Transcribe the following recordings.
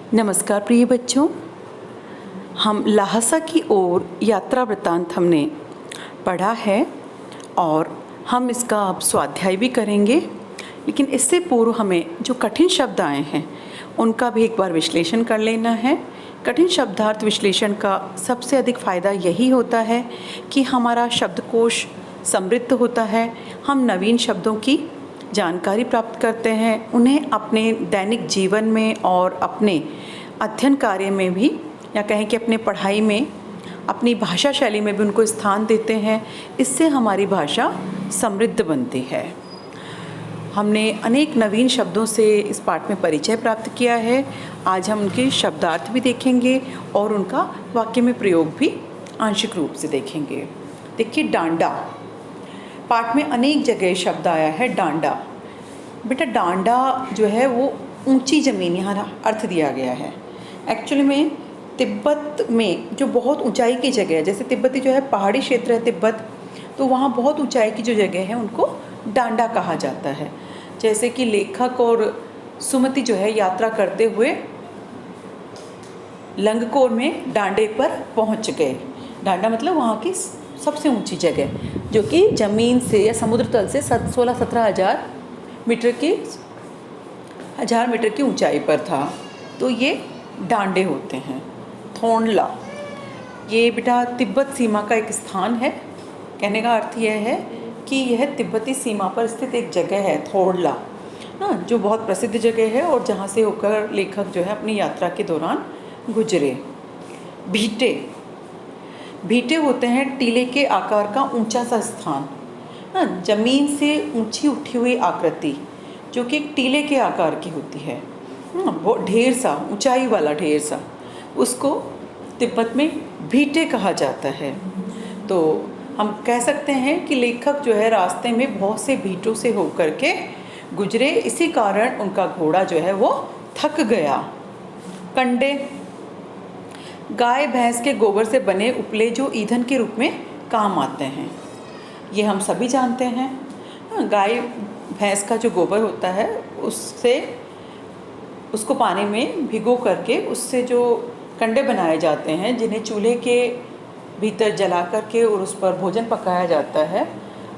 नमस्कार प्रिय बच्चों, हम ल्हासा की ओर यात्रा वृत्तांत हमने पढ़ा है और हम इसका अब स्वाध्याय भी करेंगे। लेकिन इससे पूर्व हमें जो कठिन शब्द आए हैं उनका भी एक बार विश्लेषण कर लेना है। कठिन शब्दार्थ विश्लेषण का सबसे अधिक फ़ायदा यही होता है कि हमारा शब्दकोश समृद्ध होता है, हम नवीन शब्दों की जानकारी प्राप्त करते हैं, उन्हें अपने दैनिक जीवन में और अपने अध्ययन कार्य में भी, या कहें कि अपने पढ़ाई में, अपनी भाषा शैली में भी उनको स्थान देते हैं। इससे हमारी भाषा समृद्ध बनती है। हमने अनेक नवीन शब्दों से इस पाठ में परिचय प्राप्त किया है। आज हम उनके शब्दार्थ भी देखेंगे और उनका वाक्य में प्रयोग भी आंशिक रूप से देखेंगे। देखिए, डांडा। पाठ में अनेक जगह शब्द आया है डांडा। बेटा, डांडा जो है वो ऊंची ज़मीन यहाँ अर्थ दिया गया है। एक्चुअली में तिब्बत में जो बहुत ऊंचाई की जगह है, जैसे तिब्बती जो है पहाड़ी क्षेत्र है तिब्बत, तो वहाँ बहुत ऊंचाई की जो जगह है उनको डांडा कहा जाता है। जैसे कि लेखक और सुमति जो है यात्रा करते हुए लंगकोर में डांडे पर पहुँच गए। डांडा मतलब वहाँ की सबसे ऊंची जगह, जो कि ज़मीन से या समुद्र तल से 16-17 हज़ार मीटर की ऊंचाई पर था। तो ये डांडे होते हैं। थोंडला, ये बेटा तिब्बत सीमा का एक स्थान है। कहने का अर्थ यह है कि यह तिब्बती सीमा पर स्थित एक जगह है, थोंडला ना, जो बहुत प्रसिद्ध जगह है और जहाँ से होकर लेखक जो है अपनी यात्रा के दौरान गुजरे। भीटे, भीटे होते हैं टीले के आकार का ऊंचा सा स्थान ना, जमीन से ऊंची उठी हुई आकृति जो कि एक टीले के आकार की होती है, बहुत ढेर सा, ऊंचाई वाला ढेर सा, उसको तिब्बत में भीटे कहा जाता है। तो हम कह सकते हैं कि लेखक जो है रास्ते में बहुत से भीटों से होकर के गुजरे, इसी कारण उनका घोड़ा जो है वो थक गया। कंडे, गाय भैंस के गोबर से बने उपले जो ईंधन के रूप में काम आते हैं। ये हम सभी जानते हैं। गाय भैंस का जो गोबर होता है उसको पानी में भिगो करके उससे जो कंडे बनाए जाते हैं, जिन्हें चूल्हे के भीतर जला करके और उस पर भोजन पकाया जाता है,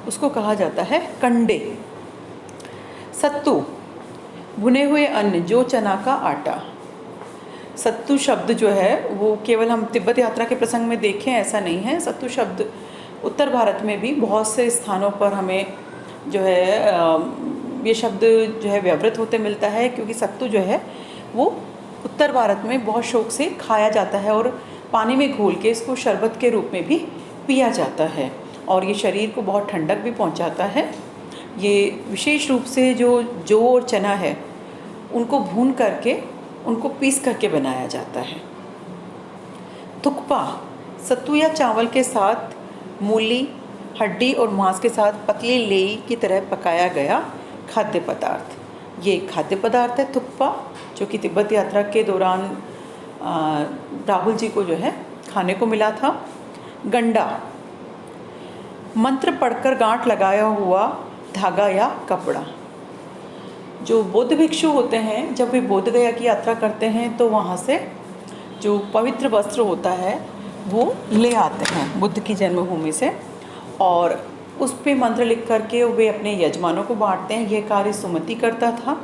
उसको कहा जाता है कंडे। सत्तू, भुने हुए अन्न, जो चना का आटा। सत्तू शब्द जो है वो केवल हम तिब्बत यात्रा के प्रसंग में देखें ऐसा नहीं है। सत्तू शब्द उत्तर भारत में भी बहुत से स्थानों पर हमें जो है ये शब्द जो है व्यवहृत होते मिलता है, क्योंकि सत्तू जो है वो उत्तर भारत में बहुत शौक से खाया जाता है और पानी में घोल के इसको शरबत के रूप में भी पिया जाता है और ये शरीर को बहुत ठंडक भी पहुंचाता है। ये विशेष रूप से जो जौ और चना है उनको भून करके उनको पीस करके बनाया जाता है। थुक्पा, सत्तू या चावल के साथ मूली, हड्डी और मांस के साथ पतली लेई की तरह पकाया गया खाद्य पदार्थ। ये खाद्य पदार्थ है थुक्पा, जो कि तिब्बत यात्रा के दौरान राहुल जी को जो है खाने को मिला था। गंडा, मंत्र पढ़कर गांठ लगाया हुआ धागा या कपड़ा। जो बौद्ध भिक्षु होते हैं, जब वे बोध गया की यात्रा करते हैं तो वहाँ से जो पवित्र वस्त्र होता है वो ले आते हैं बुद्ध की जन्मभूमि से, और उस पे मंत्र लिख करके वे अपने यजमानों को बांटते हैं। यह कार्य सुमति करता था।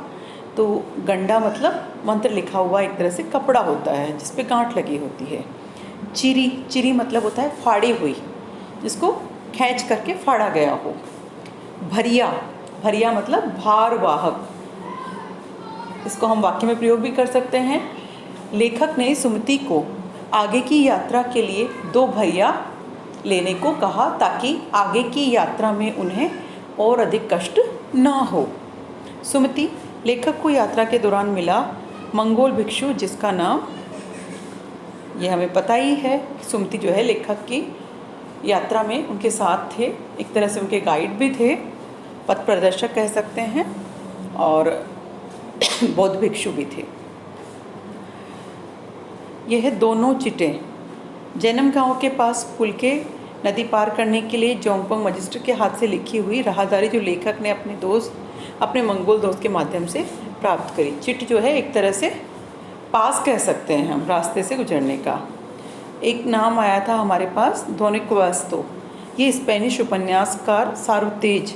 तो गंडा मतलब मंत्र लिखा हुआ एक तरह से कपड़ा होता है जिस पे गांठ लगी होती है। चिरी, चिरी मतलब होता है फाड़ी हुई, जिसको खींच करके फाड़ा गया हो। भरिया, भरिया मतलब भारवाहक, इसको हम वाक्य में प्रयोग भी कर सकते हैं। लेखक ने सुमति को आगे की यात्रा के लिए 2 भरिया लेने को कहा ताकि आगे की यात्रा में उन्हें और अधिक कष्ट ना हो। सुमति लेखक को यात्रा के दौरान मिला मंगोल भिक्षु, जिसका नाम ये हमें पता ही है। सुमति जो है लेखक की यात्रा में उनके साथ थे, एक तरह से उनके गाइड भी थे, पथ प्रदर्शक कह सकते हैं, और बौद्ध भिक्षु भी थे। यह दोनों चिटें जैनम गांव के पास पुल के नदी पार करने के लिए जोंगपोंग मजिस्ट्रेट के हाथ से लिखी हुई राहदारी जो लेखक ने अपने मंगोल दोस्त के माध्यम से प्राप्त करी। चिट जो है एक तरह से पास कह सकते हैं हम, रास्ते से गुजरने का। एक नाम आया था हमारे पास, डॉन क्विक्सोट। ये स्पेनिश उपन्यासकार सार्वतेज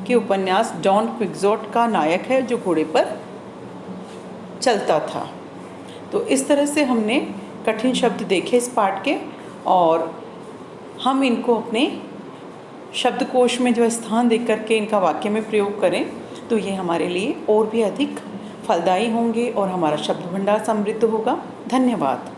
के उपन्यास डॉन क्विक्सोट का नायक है, जो घोड़े पर चलता था। तो इस तरह से हमने कठिन शब्द देखे इस पाठ के, और हम इनको अपने शब्दकोश में जो स्थान दे करके इनका वाक्य में प्रयोग करें तो ये हमारे लिए और भी अधिक फलदायी होंगे और हमारा शब्द भंडार समृद्ध होगा। धन्यवाद।